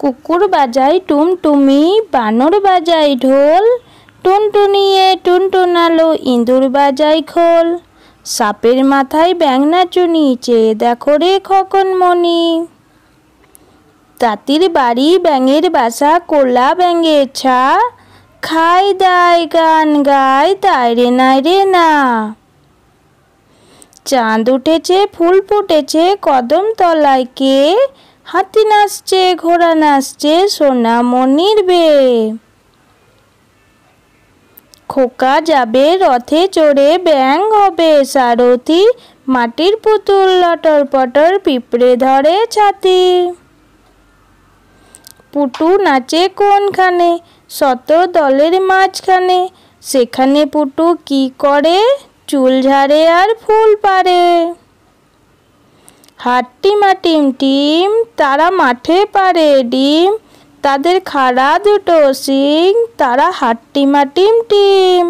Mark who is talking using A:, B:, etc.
A: কুকুর বাজায় টুমটুমি, বানর বাজায় ঢোল, টুনটুনিয়ে টুনটুনালো ইঁদুর বাজায় খোল। সাপের মাথায় ব্যাঙ নাচুনি, চেয়ে দেখো রে খোকনমণি। তাঁতির বাড়ি ব্যাঙের বাসা, কোলা ব্যাঙের ছা, খায় দায় গান গায় তাই রে নাই রে না। চাঁদ উঠেছে ফুল ফুটেছে কদম তলায় কে, হাতি নাচছে ঘোড়া নাচছে সোনামণির বেয়ে। খোকা যাবে রথে চড়ে, ব্যাঙ হবে সারথি, মাটির পুতুল লটর পটর পিঁপড়ে ধরে ছাতি। পুটু নাচে কোনখানে, শত দলের মাঝখানে, সেখানে পুটু কি করে, চুল ঝাড়ে আর ফুল পাড়ে। হাট্টিমা টিম টিম, তারা মাঠে পাড়ে ডিম, তাদের খাড়া দুটো শিং, তারা হাট্টিমা টিম টিম।